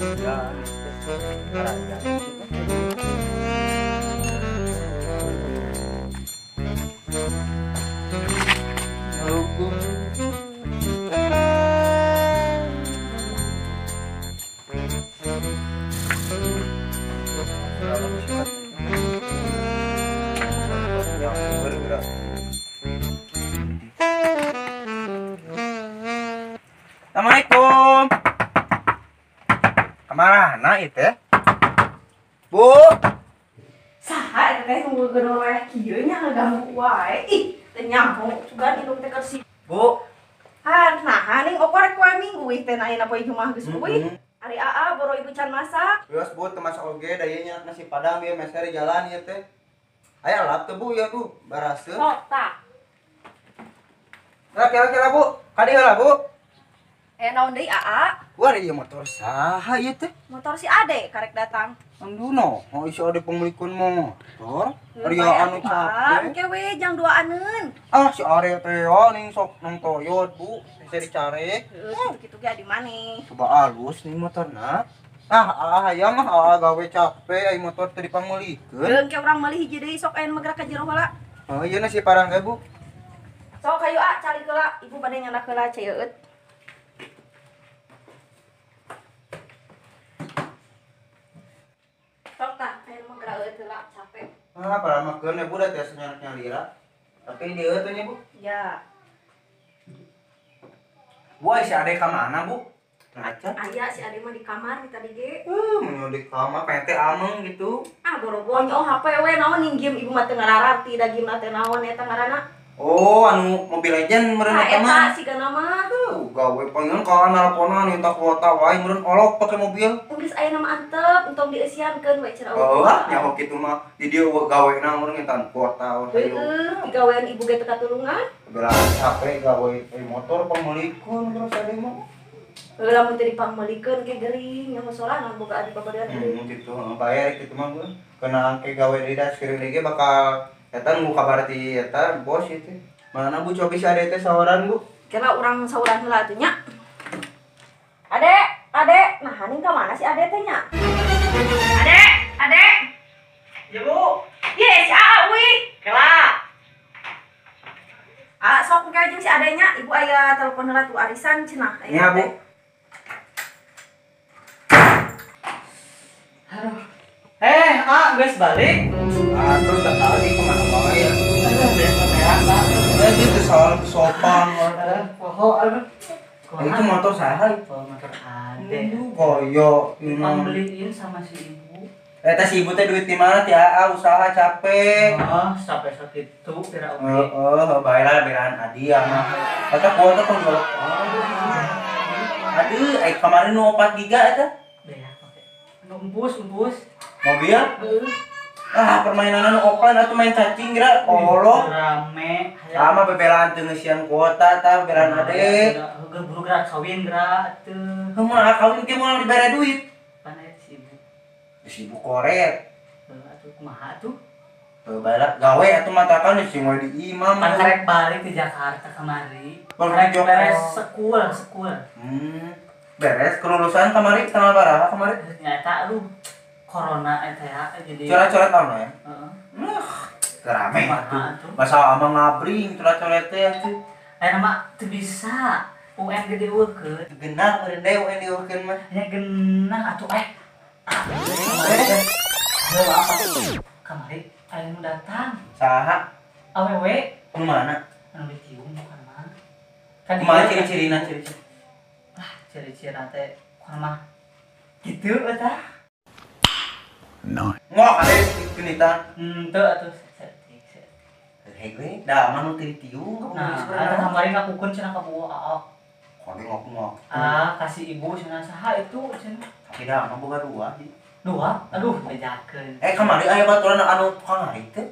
Ya, karanja. Hukum. Yang bergerak. Assalamualaikum. Kamarana itu? Bu. Saha eta teh nu geuneuh wae kieu nya ngaganggu wae. Ih, teu nyambung juga indung teh keur si. Bu. Han, nah ning okorek wae minggu ih teh ayeuna poe Jumat geus euy. Ari AA boro ibu can masak. Geus Bu, teu masak oge da ieu nya nasi padang ieu meser di jalan ieu teh. Aya lap teu Bu ya Bu, baraseun. Sok tah. Lah kira-kira Bu, kadi heula Bu. Naon deui AA? Wah, ieu motor saha ieu teh? Motor si Ade karek datang. Anduno, oh isi ade pemilikun motor. Ari Bae anu atuh, AA. capek. Engke we jang duaaneun. Ah, si Are teh ning sok nang Toyot, Bu. Bisa dicari. Kitu ge di maneh. Coba alus nih motorna. Ah, hayang mah gawe capek ai motor teh dipamulikeun. Engke urang meuli hiji deui sok ayeuna gerak ka jero heula. Oh, ieu nasi parang ge, Bu. Sok hayu A cali heula, ibu bade nyandak heula ceueut. Sok tah, ayeuna mah gerak eueuh heula capek. Ah, paramakeun ya Bu da tiasa nyalira. Tapi dieu teh nya, Bu. Ya. Bu, si Ade ka mana, Bu? Ngaca. Aya si Ade mah di kamar di tadi ge. Mun di kamar pete ameng gitu. Ah boro-boro nyoh HP we naon ning game ibu mah teu ngararti da game teh naon eta ngaranna. Oh, anu Mobile Legend meureun Ah eta eta mah. sigana mah. Gawe panggil ka nelponan minta kuota wae meureun olok pake mobil. Geus ayeuna mah antep entong dieusiankeun we cenah. Oh, nyaho kitu mah di dieu gawena meureun ngintan kuota we. Heeh, digawean ibu ge teu katulungan. Belaan capek gawe motor pamulikeun terus ade mah. Lamun teu dipangmelikeun ge geuring nya sorangan boga adi babarian deui. Gitu, bayar kitu mah gue. Kena angke gawe deui da kirim deui bakal eta nunggu kabar ti eta bos itu. Mana Bu cobi si Ade teh saoran Bu? Kira urang sauran heula atuh nya. Ade, nah ning ka mana si Ade teh nya? Ade. Ya Bu. Ye si Aa euy. Kela. Ah sok engke jeung si Ade nya, ibu aya telepon heula tuh arisan cenah. Iya Bu. Aduh. Guys balik. Terus tak tahu nih kemana bawa ya. Aduh, biasa beata. Gitu soal sopan. Aduh. Itu motor saya. Motor Ade. Koyo Pembeliin sama si ibu. Eta si ibu teh duit di mana ti AA usaha capek. Oh, sampai sakitu kira oke. Bayar beran Adi mah. Kata kuota kan jual. Aduh, kemarin nu 4 giga eta. Beak oke. Umpus. Mobil? Permainan offline atuh main cacing kira olok. Rame. Sama bebelaan teu ngeusian kuota tah beran Ade. Buru gerak kawin gerak teu. Kumaha kawin ge moal dibere duit. Pana si ibu. Si ibu koret. Atuh kumaha tuh? Balak gawe atuh matakan si moal di imam. Karek balik ke Jakarta kemari. Karek beres sekul. Beres kelulusan kemarin tanggal berapa kemarin? Ternyata aduh corona eta ya jadi Coret-coret tahun ya? heeh. Rame Kumaha atuh. tuh? Masa amang ngabring coret-coret teh atuh. Aya mah teu bisa. UN gede eukeun. Genah meureun deui UN diurkeun mah. Nya genah atuh kamari aya nu datang. Saha? Awewe Nu mana? anu dicium bukan mah. Kumaha ciri-cirina ciri-ciri? Ciri-cirina teh kumaha mah. Gitu eta. Ngok ade genitan. Teu atuh setik. Hege, da mah nu teu ditiung. Nah, eta kamari ngakukeun cenah ka Bu AA. Kode ngok. Kasih ibu cenah saha itu cenah. Tapi da mah boga dua. Dua, aduh bejakeun. Kamari aya baturan anu tukang ngarit teh.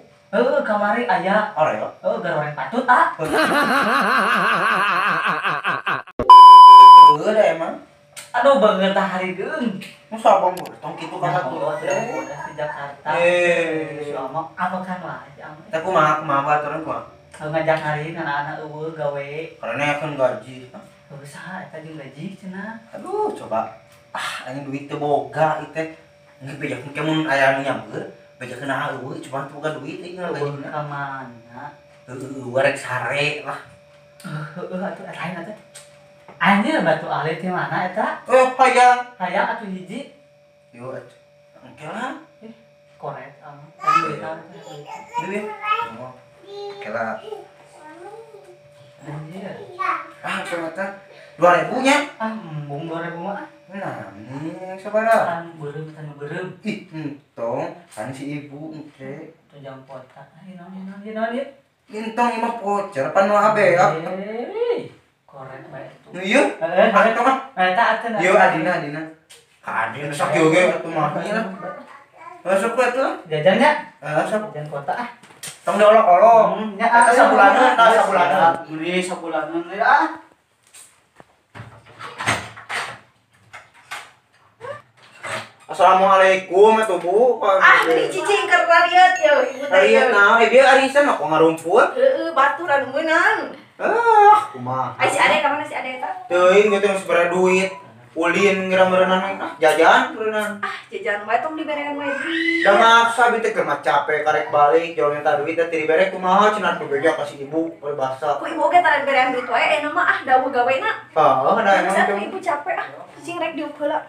Kamari aya. Oreo. Garoreng patut Heuh da emang. Aduh banget harigeun. Masa abang tong kitu kan atuh. Udah di Jakarta. Sama apa kan lah. Teh kumaha baturan kumaha? Ngajak hari anak-anak eueuh gawe. Karena akan gaji. Saha eta jeung gaji cenah. Aduh, coba. anjing duit teu boga ieu teh. Nggak bejakeun ke mun aya anu nyamper, bejakeun eueuh cuma teu boga duit ieu Ulun ngajina. ka mana? Warek sare lah. Atuh lain atuh. Anjir batu alit di mana eta? Hayang. Hayang atuh hiji. Yo, engke lah. Korek duit Duit. Oh. Oke lah. anjir. Ternyata 2.000 nya. Embung 2000 mah. Nah, ini sabaraha? Tan beureum. Ih, entong, kan si ibu engke. Tu jam kota. Naon ieu? Entong imah voucher pan nu abe ya. Korek bae tuh. Iya. Atuh mah. Eta atuh. Yo adina. Ka adina sak yo ge atuh mah nya. Masuk ke atuh. Jajan nya? Sok Jajan kota ah. tong diolok-olok. Nya Sabulanan, sabulanan. Beli sabulanan ya. Assalamualaikum atuh Bu. Beli cicing keur rariet yo ibu teh. Ari nah, dia arisan aku ngarumput. Heeh, baturan meunang. Kumaha. Ai si Ade ka mana si Ade eta? Teuing gitu sabaraha duit. Ulin ngira meureunana jajan meureunana. Jajan wae tong diberean wae. Da maksa biteu keur mah capek karek balik jauh minta duit teh teu dibere kumaha cenah bebeja ka si ibu we basa. Ku ibu ge tara berean duit wae mah dawuh gawena. Ada Bisa emang ibu capek cicing rek diuk heula.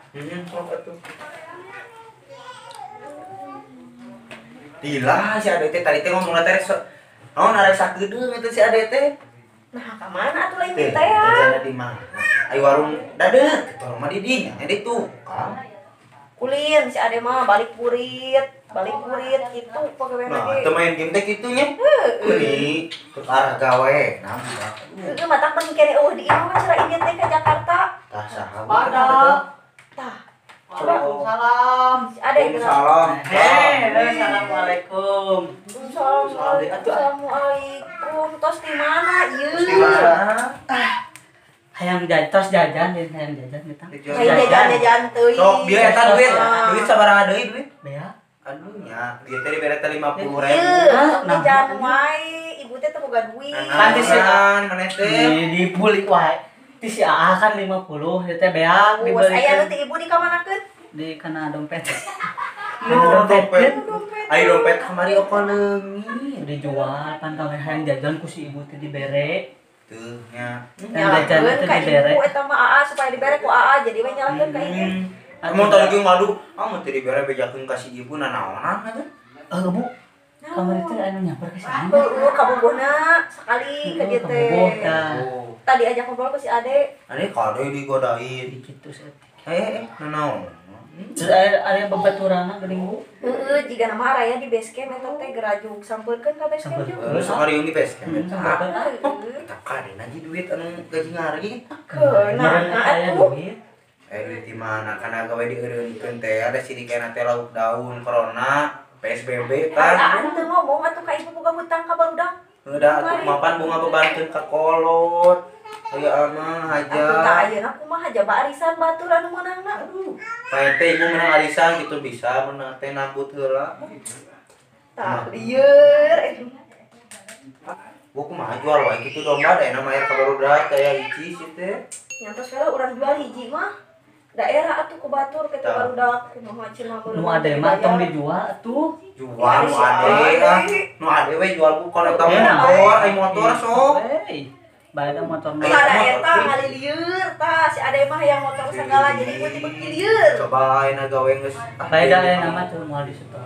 sok atuh. Dilah si Ade teh tadi teh ngomong teh naon arek sakedeung eta si Ade teh. Nah, ka mana atuh lain Teh, kita ya? jajanna di mana? Aya warung dadeuh, warung mah di dinya, di tukang. Ulin si Ade mah balik purit gitu pagawean Nah, lagi. teu main game teh kitu nya. Uni, ke arah gawe, nambah. Heeh, matak pan kene di imah mah cara inget teh ka Jakarta. Tah saha? Pada. Tah, Waalaikumsalam. si Ade kenal. Salam. Assalamualaikum. Assalamualaikum. Tos di mana ieu? Di mana? Hayang tos jajan di hayang jajan kita. Kayak jajan teuing. Sok dia eta duit. Ah. Duit sabaraha deui duit? Bea. Aduh nya, dia teh dibere teh 50.000. Ieu, jajan wae. Ibu teh teu boga duit. Kan di Kan maneh teh. Di bulik wae. Di si Aa kan 50 ieu teh bea Bos aya nu dibeli teh ibu di kamanakeun? di kana dompet. Dompet. Ayo dompet kamari opo leungit. Dijual pan ka hayang jajan ku si ibu teh dibere. Tuh nya. Nyalakeun ka ibu eta mah AA supaya dibere ku AA jadi we nyalakeun ka ibu. Mau tadi ge ngadu, kamu teh dibere bejakeun ka si ibu nanaonan eta. Bu. Kamari teh anu nyamper ke sana. Heueuh kabogohna sakali ka dieu teh. Oh. Tadi ajak ngobrol ke si Ade. Ade kade digodain. Gitu sih. Nanaon? Terus ada babaturanna geuning Bu. Heeh, jiga nama raya di base camp eta teh gerajuk sampeurkeun ka base camp juga. Sekali ini pes kan. Heeh. Tak kade nanti duit anu gaji ngari. Keuna aya atuh. duit. Duit di mana? Kana gawe dieureunkeun teh ada sidikena teh lauk daun corona, PSBB kan. Kan teu ngomong atuh ka ibu boga hutang ka barudak. Udah atuh mapan bunga bebanteun ka kolot. Aya amah Atuh aja. tah ayeuna kumaha jaba arisan batur anu meunangna. Aduh. Pae teh ibu menang arisan gitu bisa menang teh nambut heula. Tah lieur Gua kumaha jual wae kitu domba da nama air ka barudak aya hiji si teh. nyantos we urang jual hiji mah daerah atuh ku batur ke Tah. barudak kumaha cenah Nu ade mah tong dijual atuh. Jual nu ade ah. Nu ade we jual ku kalau tahu motor, ai motor sok. Bae da motor mah. ada eta ngali lieur tah si Ade mah yang motor segala jadi ibu tipe lieur. Coba ayeuna gawe geus. Bae da nama tuh moal di situ.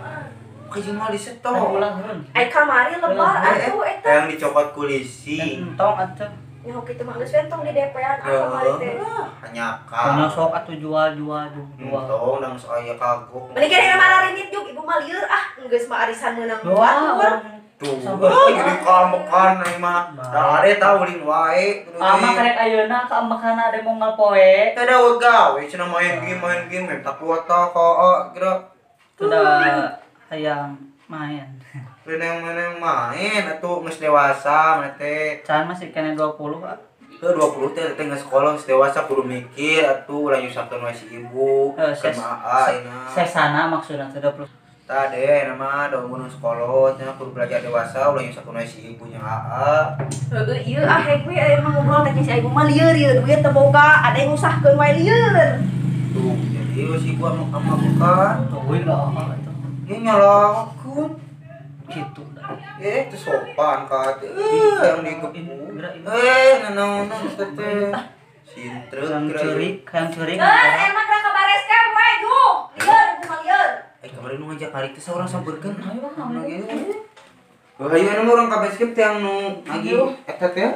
Kajing mah di Tong seto. ulang heun. Ai kamari lebar atuh eta. Yang dicokot kulisi. Tong atuh. Nyaho kitu mah geus wentong di DP-an kamari teh. Hanya Kono ka. sok atuh jual. Tong nang saya kagok. Mending kene nama rarinit juk ibu mah lieur geus mah arisan meunang batur. Tuh, jadi kamekan nih mah. Da ade tahu lin wae. Ama karek ayeuna ka ambakana ade mau ngapoe. Teh da gawe cenah main game eta kuota ka kira. Sudah hayang main. Meneng main atuh geus dewasa mah teh. Can masih kena 20 Pak. Ke 20 teh geus sekolah geus dewasa kudu mikir atuh ulah nyusahkeun we si ibu. Kumaha ayeuna. Sesana maksudna 30. Tade nama da umur sekolah nya kudu belajar dewasa ulah nyusahkeun we si ibunya AA. Heeh ieu hek we mah ngobrol teh si ibu mah lieur ieu duit teu boga ade ngusahkeun wae lieur. Tuh jadi Iya sih gua sama bukan. Tuh lah itu. Ini nyalakan. Gitu dah. Itu sopan kat. Yang dikepu. Nanaon teh. Sintrek Yang curik. Emang raka bares kan, wae duh. Lieur, kumaha lieur. Kemarin nu ngajak kali teh seorang sabeurkeun. Ayo bang. Wah, ayo anu urang ka base camp teh yang nu lagi eta teh.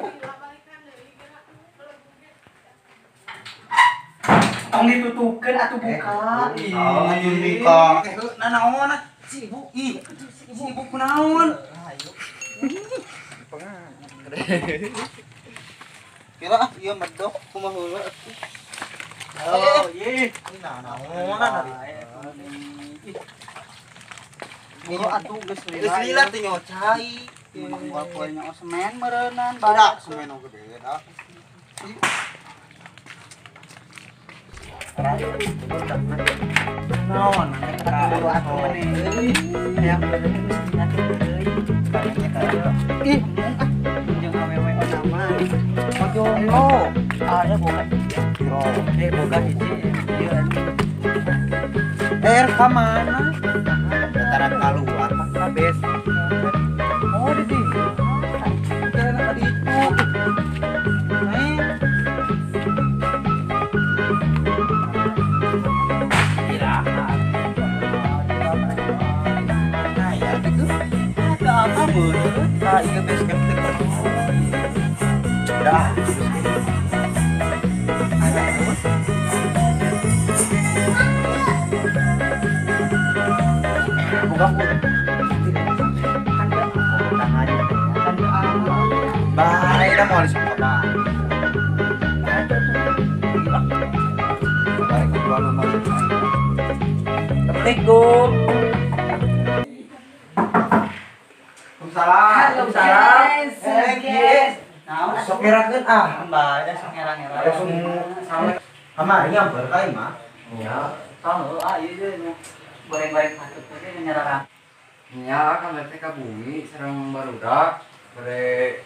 Tong ditutupkeun atuh buka. Oh, anjun bika. Nanaon sibuk ih. Sibuk kunaon? Ayo. Kira ieu medok kumaha heula atuh. Oh, ye. Nanaonan ari. Guru atuh geus Geus lila teh nyocai. Gua poenya semen meureunnan Badak semen gede dah. Naon nek guru atuh meneh. Hayang meureun atuh deui. Barangnya kayak ih, jeung awewe nama. Mojono. Ada boga bro. Boga hiji. Ieu Ka mana? Dataran keluar ka base. Oh, di dieu. Jalan ka ditu. Nah, ya gitu. Ada apa bener? Nah, iya base camp teh. Dah. Bahaya dah mau disebut apa? Assalamualaikum. Waalaikumsalam. Yes. Naon Sok ngerakeun ah. Mbak, ada sok ngerang-ngerang. Ada semua. Kamari nyamper ka imah. Ya, tahu ieu teh goreng-goreng patut teh nyerang. Nya kan teh ka bumi sareng barudak bare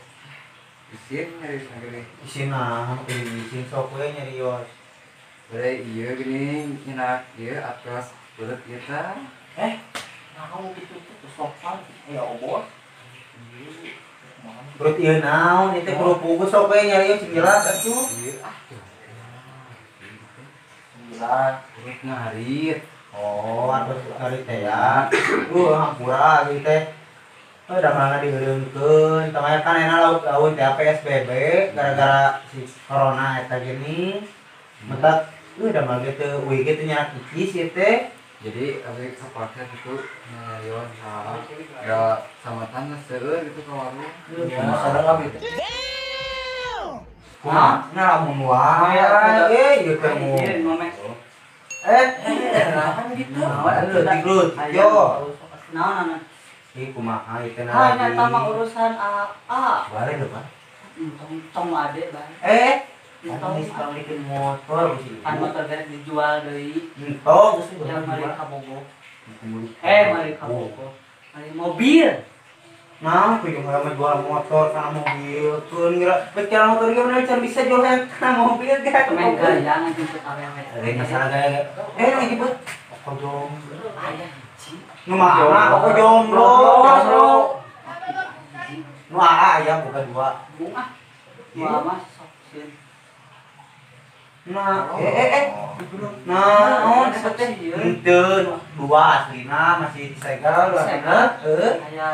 isin nyari sagede. Isin nah, isin sok we nyarios. Bare ieu gini nyenak ieu atas beureup ieu tah. Naon kitu teh sopan ya obos. Berarti ieu naon ieu teh kerupuk sok we nyarios jelas atuh. Ieu Jelas. urut ngarit. Oh, atuh hari teh ya. Hampura ieu teh. Da mana dieureunkeun, tamaya kan enak laut teh PSBB gara-gara si corona eta gini. Mentak da mah teh we teh nyarak icis ieu teh. Jadi abis sepaket itu nyarios ya samatan seueur gitu ka warung. Ya, sareng abi teh. Kumaha? Ngalamun wae. Ieu teh mu. Kan gitu. Tigrut. Yo. Naon Ih kumaha ieu teh hanya tama urusan Bare lho, Pak. tong ade bang. Tong sekarang bikin motor sih. Kan motor garek dijual deui. Tong geus Yang mari kabogo. Eh, Mari kabogo. Mari mobil. nah, aku juga mau jual motor sama mobil. Kun ngira bicara motor gimana cara bisa jual karena mobil gak? Main gaya ngajemput awewe. Ada masalah gaya. Lagi buat aku jomblo. Aya hiji. Nu mana aku jomblo. Nu ayam bukan dua. Bunga. Dua mas sok sieun. Nah, nah, teh henteu dua aslina masih disegel dua Disegel? tengah. Aya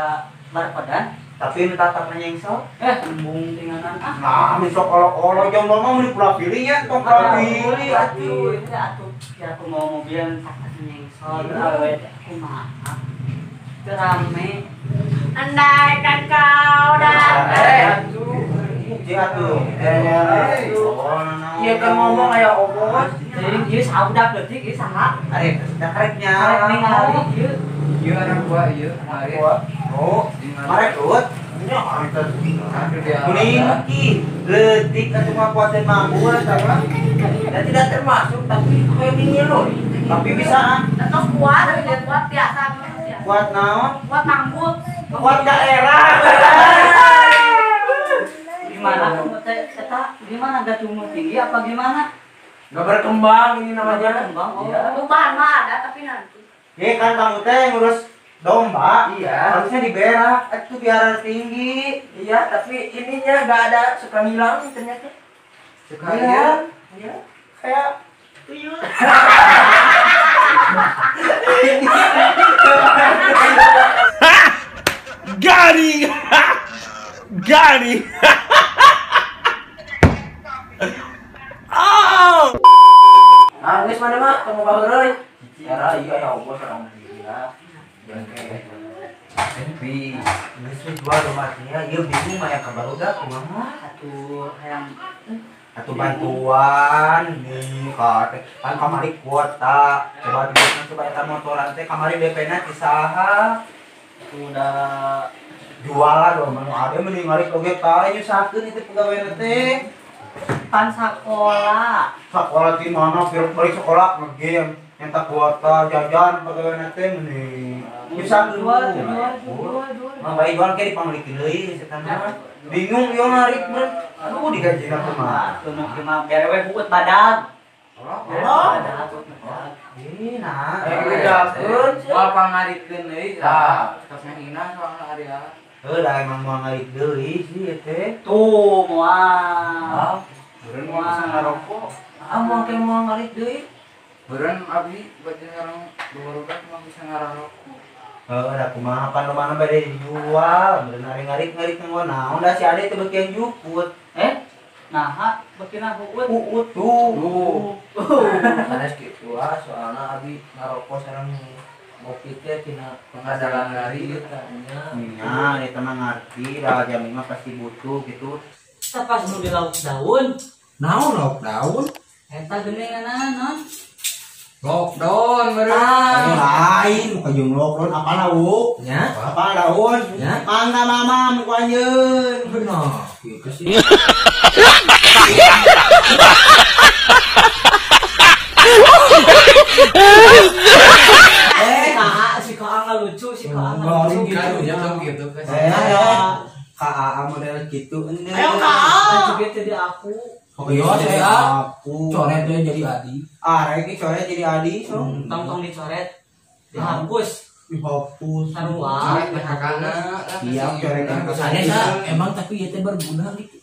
barpadan. Tapi nu tatapna nyengsel. Embung tinganan Nah, besok kalau jomblo mah mau pula pilih ya, tong pula pilih atuh. Atuh, ya aku mau mobil kakak nyengsol awewe kumaha. Teu rame. Andaikan kau datang. Atuh. Ieu kan ngomong aya obos. Jadi ieu saudak leutik ieu saha? Are, da kareknya. Karek ningali ieu. Ieu anak gua ieu ngarit. Oh, marek ut. Nya antar. Kuning ki, leutik atuh mah kuatin mambu sama. Dan tidak termasuk tapi kayak dingin loh. Tapi bisa Atau kuat, kuat biasa. kuat naon? Kuat manggut. Kuat daerah. Gimana kamu teh eta gimana gak tumbuh tinggi apa gimana? Nggak berkembang ini namanya. Kembang. Oh. Iya. Tumpahan mah ada tapi nanti. Kan kamu teh ngurus domba. Iya. Harusnya diberak, itu biar tinggi. Iya, tapi ininya nggak ada, suka ngilang ternyata. Sekalian. Iya. Kayak tuyul. Got him! Got him! Oh! Nah, geus mana mah temu baheureuy. Cara iya ya Allah sareng dia. Tapi Geus jual domanya, ieu bingung mah yang kabarudak kumaha. Atuh hayang Atuh bantuan nih kan kamari kuota. Coba eta motoran teh kamari DP-na ti saha? udah Jualan domba nu ade mending ngalik oge tah nyusakeun itu pegawai teh. pan sakola. Sekolah di mana balik sekolah ngegame nyentak kuota jajan pegawai teh mending bisa Jual. mah bae jual ke dipamilikeun deui setan mah bingung yo ngarik bener aduh digajina kumaha Atuh nu mah berewe buat badag. Badag. nah Bedakeun. Wal pangarikeun deui tah. Tos ngahina soalna ari da emang mau ngarik deui sih teh Tuh moal. Beureun mau bisa ngarokok. mau ke mau ngarik deui Beureun abdi bade sareng barudak mau bisa ngarokok. da kumaha pan mana bade dijual bener ngarik-ngarik naon da si ade teh beuki yang juput Nah, bekina buut. uut tuh Sanes kitu soalna abi ngarokok sareng ngopi teh tina Pengadalan hari nah eta mah ngarti da jami mah pasti butuh gitu pas nu di lauk daun. Naon lockdown? Eta geuninganna non. Lockdown beureun. lain muka jeung lockdown apa lauk Nya? apa daun Ya. mangga mama muka anjeun Benar. Gitu sih. Si Kak Angga lucu, si Kak Angga lucu. Gitu. KAA model gitu ende Ayo Kak, juga jadi aku. oh Iya, saya. aku Coretnya jadi Adi. rek iki coret jadi adi so Tong dicoret, dihapus, dihapus sarua. Coret BHK-na. iya coret yang Ada sa, Emang tapi itu berguna gitu.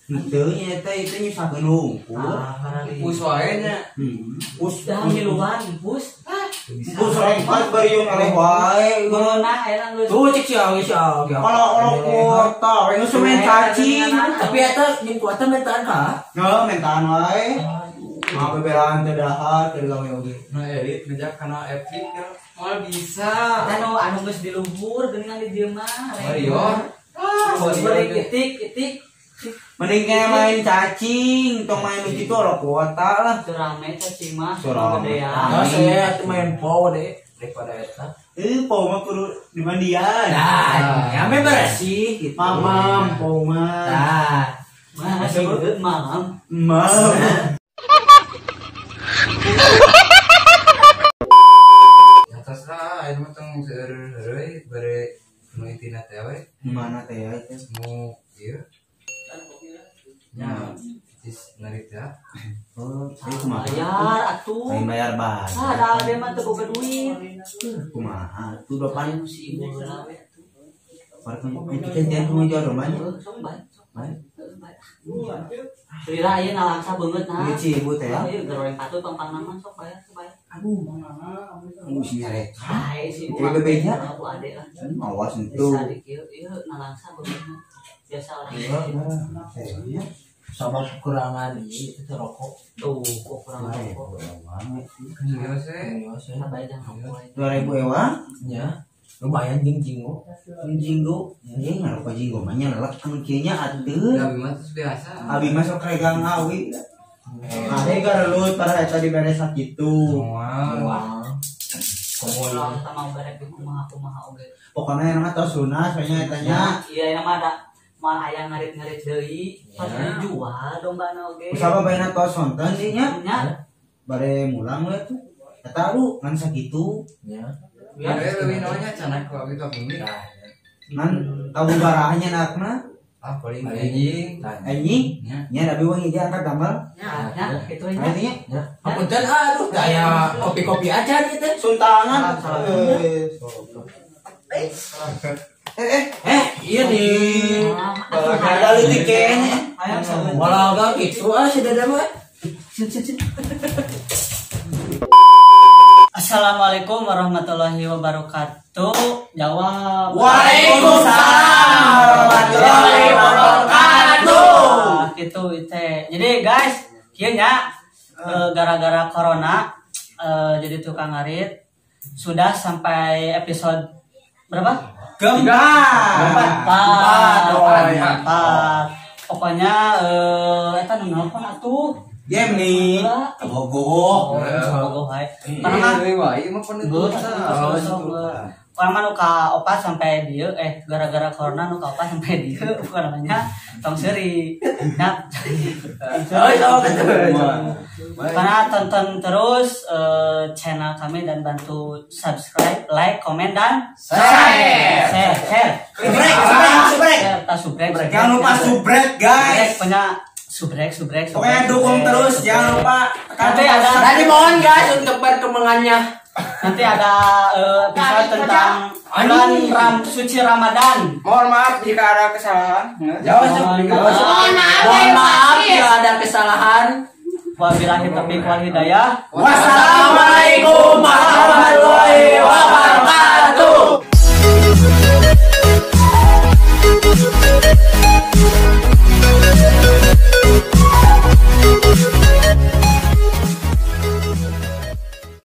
itu nyata itu nyusakeun hungkul Pus wae nya. us Dah miluan, pus. us rengkat bari yung eleh wae Corona enak geus. Tuh cek si Awi. kalau kuota we semen cacing Tapi eta jeung kuota mentaan ka. ya mentaan wae mah bebelaan teh dahar teh gawe oge Nah, elit ngejak kana Epic ya. Mal bisa. Anu geus di luhur geuningan di dieu mah. Mario. Beri itik. mending kaya main cacing tong main nu kitu ora kuota lah Itu rame cacing mah, Itu rame. gedean. Nah, saya tuh main POW deh daripada eta. po mah kudu di mandian Nah, ya memang bersih gitu. mamam po mah Nah, disebut malam. mam Atas lah, itu mah tong seueur-eureui bare nu intina teh we. mana teh ya itu Nu ieu. Nya, tis narita. oh saya kumaha Bayar atuh. main bayar bayar Ada dia mah teu boga duit. kumaha tuh depan Si ibu lah we atuh. kita jangan mau jual rumahnya Sok bae. baik Lila ieu nalangsa beungeut nah. ini cibu teh ya Ieu goreng patut pampang nama sok bayar. aduh musi nyarek Hai si Ieu bebeja? Aku ade lah. awas Bisa itu dikil ieu nalangsa beungeut. Biasa orang. iya Sama kekurangan ini itu rokok. Tuh, kok kurang rokok. Iya sih. Sabar jangan rokok. 2000 ewa Ya. Lumayan jing-jing kok. jinggo ya ngarupa jinggo mah nyelek anu kieu nya atuh Tapi mah terus biasa. abi masuk regang awi ade garelut para eta dibere sakitu Wow. Kalau kita mau berek di kumaha oge. pokoknya yang mah tosuna soalnya eta nya Iya, yang mah ada mal aya ngarit-ngarit deui pas dijual dombana oge. usaba baena tos sonten sih nya Nya. bare mulang we tuh eta lu ngan sakitu Ya. Ya. Ya lebih namanya canak kok abi ka bumi. ngan tabu barahnya nakna Ah paling anjing. Anjing. Nya tapi wangi dia angkat gambar. Ya, itu ini. Artinya Apunten aduh kayak kopi-kopi aja gitu. sultanan. Iya nih. Ada leutik kene. Walau gak gitu sih dada mah. Assalamualaikum warahmatullahi wabarakatuh. Jawab. Waalaikumsalam warahmatullahi wabarakatuh. Gitu itu. Jadi guys, kieu nya gara-gara corona jadi tukang ngarit sudah sampai episode berapa? Keempat. Empat. Pokoknya eta nu nelpon atuh. Game nih. Bogoh hai. Karena Wah, ini mah penentu. orang mah nuka opa sampai dia gara-gara corona nuka opa sampai dia bukan namanya tong seri nah karena tonton terus channel kami dan bantu subscribe, like, komen dan share. Subrek. Jangan lupa subrek guys. Punya subrek. Pokoknya dukung terus, jangan lupa. Tadi mohon guys untuk perkembangannya. Nanti ada episode tentang bulan suci Ramadan. Mohon maaf jika ada kesalahan. Mohon maaf jika ada kesalahan. Wabillahi taufiq wal hidayah. Wassalamualaikum